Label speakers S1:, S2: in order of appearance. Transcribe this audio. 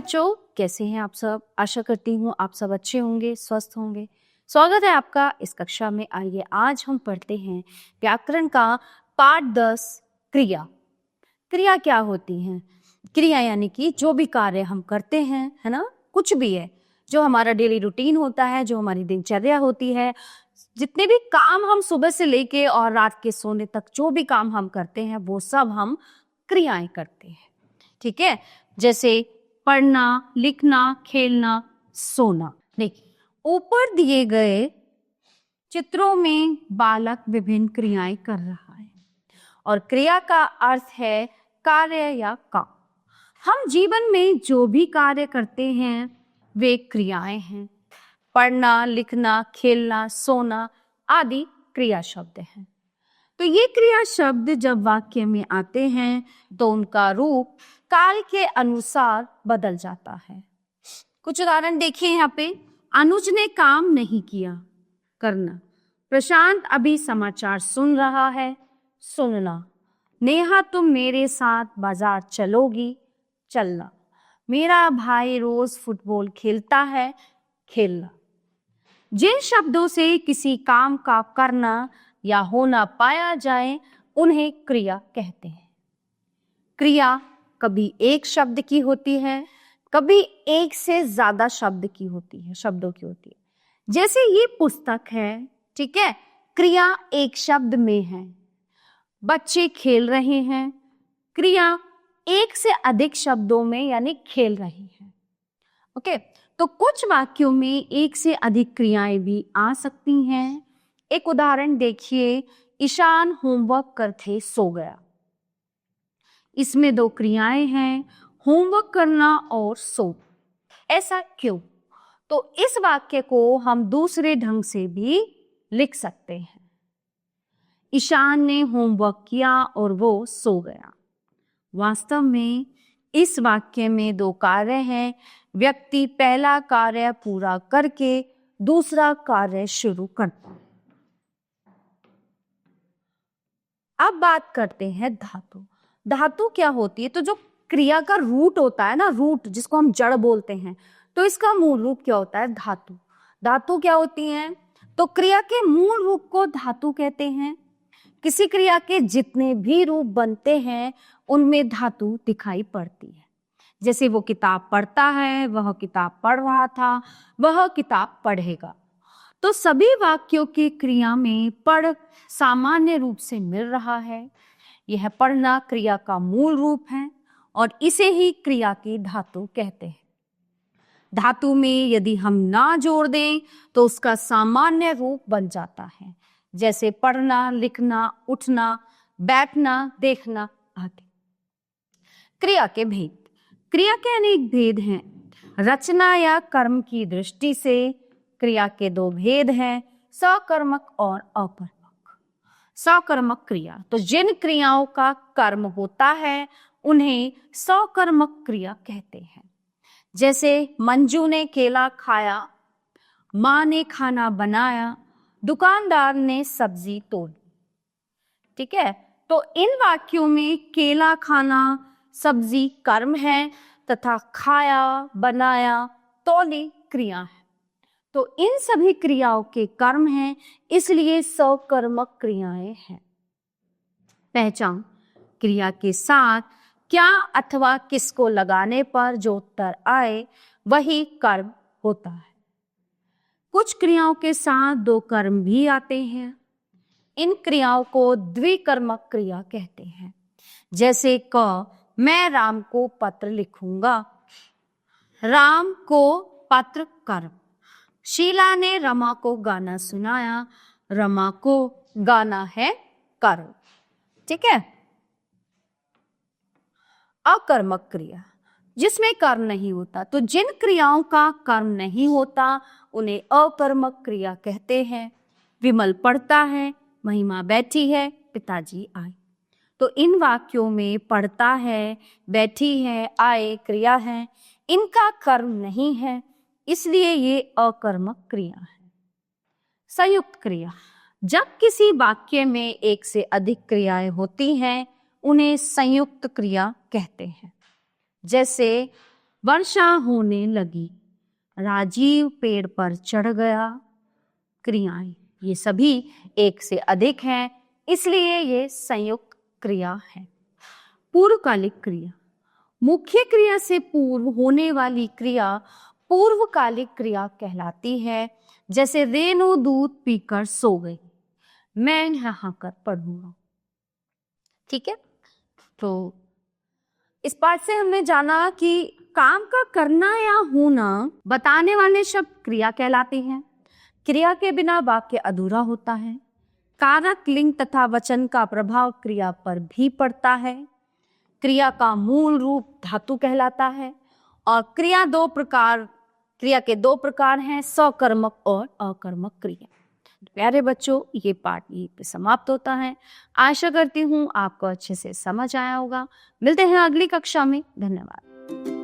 S1: बच्चों, कैसे हैं आप सब। आशा करती हूँ आप सब अच्छे होंगे, स्वस्थ होंगे। स्वागत है आपका इस कक्षा में। आइए आज हम पढ़ते हैं व्याकरण का पाठ 10 क्रिया। क्रिया क्या होती है? क्रिया यानी कि जो भी कार्य हम करते हैं, है ना, कुछ भी है जो हमारा डेली रूटीन होता है, जो हमारी दिनचर्या होती है, जितने भी काम हम सुबह से लेके और रात के सोने तक जो भी काम हम करते हैं वो सब हम क्रियाएं करते हैं। ठीक है, जैसे पढ़ना, लिखना, खेलना, सोना। देखिए, ऊपर दिए गए चित्रों में बालक विभिन्न क्रियाएं कर रहा है और क्रिया का अर्थ है कार्य या काम। हम जीवन में जो भी कार्य करते हैं वे क्रियाएं हैं। पढ़ना, लिखना, खेलना, सोना आदि क्रिया शब्द हैं। तो ये क्रिया शब्द जब वाक्य में आते हैं तो उनका रूप काल के अनुसार बदल जाता है। कुछ उदाहरण देखिए यहाँ पे। अनुज ने काम नहीं किया, करना। प्रशांत अभी समाचार सुन रहा है, सुनना। नेहा तुम मेरे साथ बाजार चलोगी, चलना। मेरा भाई रोज फुटबॉल खेलता है, खेलना। जिन शब्दों से किसी काम का करना या होना पाया जाए उन्हें क्रिया कहते हैं। क्रिया कभी एक शब्द की होती है, कभी एक से ज्यादा शब्द की होती है, शब्दों की होती है। जैसे ये पुस्तक है, ठीक है, क्रिया एक शब्द में है। बच्चे खेल रहे हैं, क्रिया एक से अधिक शब्दों में यानी खेल रही है। ओके, तो कुछ वाक्यों में एक से अधिक क्रियाएं भी आ सकती हैं। एक उदाहरण देखिए, ईशान होमवर्क करके सो गया। इसमें दो क्रियाएं हैं, होमवर्क करना और सो। ऐसा क्यों? तो इस वाक्य को हम दूसरे ढंग से भी लिख सकते हैं। ईशान ने होमवर्क किया और वो सो गया। वास्तव में इस वाक्य में दो कार्य हैं। व्यक्ति पहला कार्य पूरा करके दूसरा कार्य शुरू करता है। अब बात करते हैं धातु। धातु क्या होती है? तो जो क्रिया का रूट होता है ना, रूट जिसको हम जड़ बोलते हैं, तो इसका मूल रूप क्या होता है? धातु। धातु क्या होती हैं? तो क्रिया के मूल रूप को धातु कहते हैं। किसी क्रिया के जितने भी रूप बनते हैं उनमें धातु दिखाई पड़ती है। जैसे वो किताब पढ़ता है, वह किताब पढ़ रहा था, वह किताब पढ़ेगा। तो सभी वाक्यों की क्रिया में पढ़ सामान्य रूप से मिल रहा है। यह पढ़ना क्रिया का मूल रूप है और इसे ही क्रिया की धातु कहते हैं। धातु में यदि हम ना जोड़ दें तो उसका सामान्य रूप बन जाता है, जैसे पढ़ना, लिखना, उठना, बैठना, देखना आदि। क्रिया के भेद। क्रिया के अनेक भेद हैं। रचना या कर्म की दृष्टि से क्रिया के दो भेद हैं, सकर्मक और अकर्मक। सकर्मक क्रिया, तो जिन क्रियाओं का कर्म होता है उन्हें सकर्मक क्रिया कहते हैं। जैसे मंजू ने केला खाया, माँ ने खाना बनाया, दुकानदार ने सब्जी तोली। ठीक है, तो इन वाक्यों में केला खाना सब्जी कर्म है तथा खाया, बनाया, तोली क्रिया है। तो इन सभी क्रियाओं के कर्म हैं, इसलिए सकर्मक क्रियाएं हैं। पहचान। क्रिया के साथ क्या अथवा किसको लगाने पर जो उत्तर आए वही कर्म होता है। कुछ क्रियाओं के साथ दो कर्म भी आते हैं। इन क्रियाओं को द्विकर्मक क्रिया कहते हैं। जैसे क, मैं राम को पत्र लिखूंगा। राम को पत्र कर्म। शीला ने रमा को गाना सुनाया। रमा को गाना है कर्म। ठीक है। अकर्मक क्रिया, जिसमें कर्म नहीं होता। तो जिन क्रियाओं का कर्म नहीं होता उन्हें अकर्मक क्रिया कहते हैं। विमल पढ़ता है, महिमा बैठी है, पिताजी आए। तो इन वाक्यों में पढ़ता है, बैठी है, आए क्रिया है। इनका कर्म नहीं है, इसलिए ये अकर्मक क्रिया है। संयुक्त क्रिया। जब किसी वाक्य में एक से अधिक क्रियाएं होती हैं उन्हें संयुक्त क्रिया कहते हैं। जैसे वर्षा होने लगी, राजीव पेड़ पर चढ़ गया। क्रियाएं ये सभी एक से अधिक हैं, इसलिए ये संयुक्त क्रिया है। पूर्वकालिक क्रिया, मुख्य क्रिया से पूर्व होने वाली क्रिया पूर्वकालिक क्रिया कहलाती है। जैसे रेणु दूध पीकर सो गई, मैं नहाकर पढ़ूंगा। ठीक है, तो इस पाठ से हमने जाना कि काम का करना या होना बताने वाले शब्द क्रिया कहलाते हैं। क्रिया के बिना वाक्य अधूरा होता है। कारक, लिंग तथा वचन का प्रभाव क्रिया पर भी पड़ता है। क्रिया का मूल रूप धातु कहलाता है। और क्रिया के दो प्रकार हैं, सकर्मक और अकर्मक क्रिया। प्यारे बच्चों, ये पाठ यहीं पे समाप्त होता है। आशा करती हूँ आपको अच्छे से समझ आया होगा। मिलते हैं अगली कक्षा में। धन्यवाद।